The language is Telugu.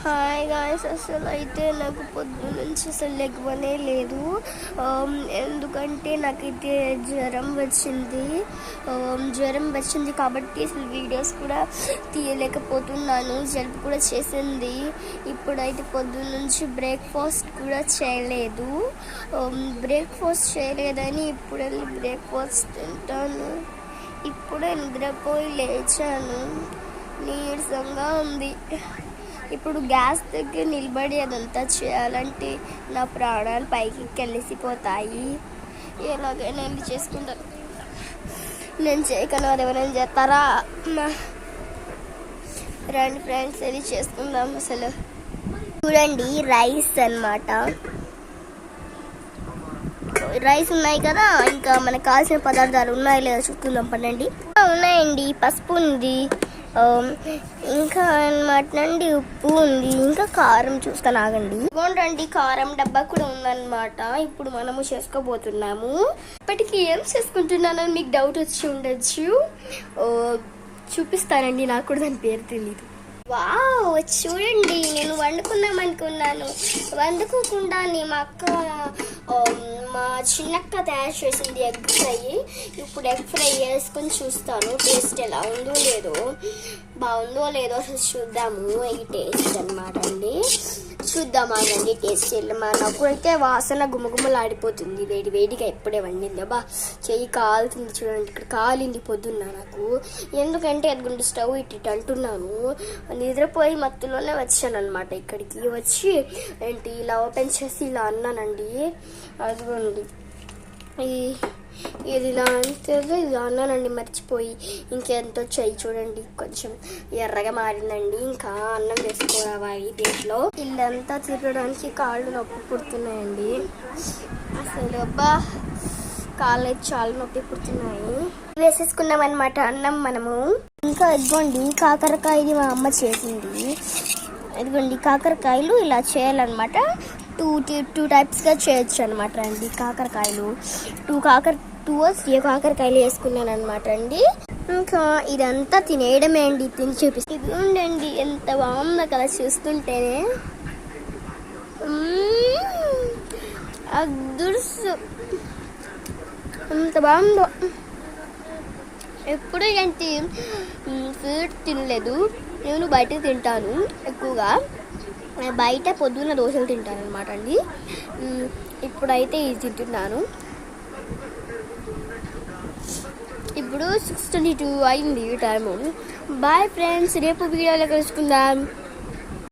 హాయ్ గాయ్స్, అసలు అయితే నాకు పొద్దు నుంచి అసలు లెగవనే లేదు. ఎందుకంటే నాకైతే జ్వరం వచ్చింది కాబట్టి అసలు వీడియోస్ కూడా తీయలేకపోతున్నాను. జలుబు కూడా చేసింది. ఇప్పుడైతే పొద్దు నుంచి బ్రేక్ఫాస్ట్ కూడా చేయలేదు. బ్రేక్ఫాస్ట్ చేయలేదని ఇప్పుడు వెళ్ళి బ్రేక్ఫాస్ట్ తింటాను. ఇప్పుడే నిద్రపోయి లేచాను. నీరసంగా ఉంది. ఇప్పుడు గ్యాస్ దగ్గర నిలబడి అదంతా చేయాలంటే నా ప్రాణాలు పైకి కలిసిపోతాయి. ఎలాగైనా వెళ్ళి చేసుకుంటాను. నేను చేయకను అది ఎవరైనా చేస్తారా? రండి ఫ్రెండ్స్, వెళ్ళి చేసుకుందాం. అసలు చూడండి, రైస్ అన్నమాట. రైస్ ఉన్నాయి కదా, ఇంకా మనకు కావాల్సిన పదార్థాలు ఉన్నాయి లేదా చూసుకుందాం. పడండి. ఉన్నాయండి, పసుపు ఉంది, ఇంకా అనమాట అండి ఉప్పు ఉంది, ఇంకా కారం చూస్తాను, ఆగండి. ఇవ్వండి, కారం డబ్బా కూడా ఉందన్నమాట. ఇప్పుడు మనము చేసుకోబోతున్నాము. ఇప్పటికి ఏం చేసుకుంటున్నానని మీకు డౌట్ వచ్చి ఉండొచ్చు. చూపిస్తానండి, నాకు కూడా దాని పేరు తెలీదు. వావ్, చూడండి, నేను వండుకుందాం అనుకున్నాను. వండుకోకుండానే మా అక్క, మా చిన్నక్క తయారు చేసింది ఎగ్ ఫ్రై. ఇప్పుడు ఎగ్ ఫ్రై వేసుకొని చూస్తాను టేస్ట్ ఎలా ఉందో లేదో, బాగుందో లేదో అసలు చూద్దాము. ఈ టేస్ట్ అనమాట అండి, చూద్దామాగండి. టేస్ట్ నాకు అయితే వాసన గుమగుమలాడిపోతుంది. వేడిగా ఎప్పుడే వండింది. బా చెయ్యి కాలుతుంది చూడండి, ఇక్కడ కాలింది పొద్దున్న నాకు. ఎందుకంటే అదిగుండి స్టవ్ ఇటు అంటున్నాను. నిద్రపోయి మత్తులోనే వచ్చాను అనమాట. ఇక్కడికి వచ్చి ఏంటి ఇలా ఓపెన్ చేసి ఇలా అన్నానండి. అదిగోండి, ఇది ఇలా అంటే ఇలా అన్నానండి మర్చిపోయి. ఇంకెంతో చెయ్యి చూడండి కొంచెం ఎర్రగా మారిందండి. ఇంకా అన్నం వేసుకోవాలి దీంట్లో. ఇల్లంతా తిరగడానికి కాళ్ళు నొప్పి పుడుతున్నాయండి. అసలు అబ్బా, కాళ్ళు అయితే చాలా నొప్పి పుడుతున్నాయి. వేసేసుకున్నాం అనమాట అన్నం మనము. ఇంకా ఇదిగోండి, కాకరకాయది మా అమ్మ చేసింది. ఇదిగోండి, కాకరకాయలు ఇలా చేయాలన్నమాట. టూ టైప్స్గా చేయొచ్చు అనమాట అండి. కాకరకాయలు టూ కాకరకాయలు వేసుకున్నాను అనమాట అండి. ఇంకా ఇదంతా తినేయడమే అండి. తిని చూపిస్తాను. ఇది ఉండండి, ఎంత బాగుందో కదా చూస్తుంటేనే. అదుర్సు ఎంత బాగుందో. ఎప్పుడు ఏంటి ఫుడ్ తినలేదు. నేను బయట తింటాను ఎక్కువగా. బయట పొద్దున్న దోశలు తింటాను అనమాట అండి. ఇప్పుడైతే ఇది తింటున్నాను. ఇప్పుడు 6:22 అయింది టైము. బాయ్ ఫ్రెండ్స్, రేపు వీడియోలో కలుసుకుందాం.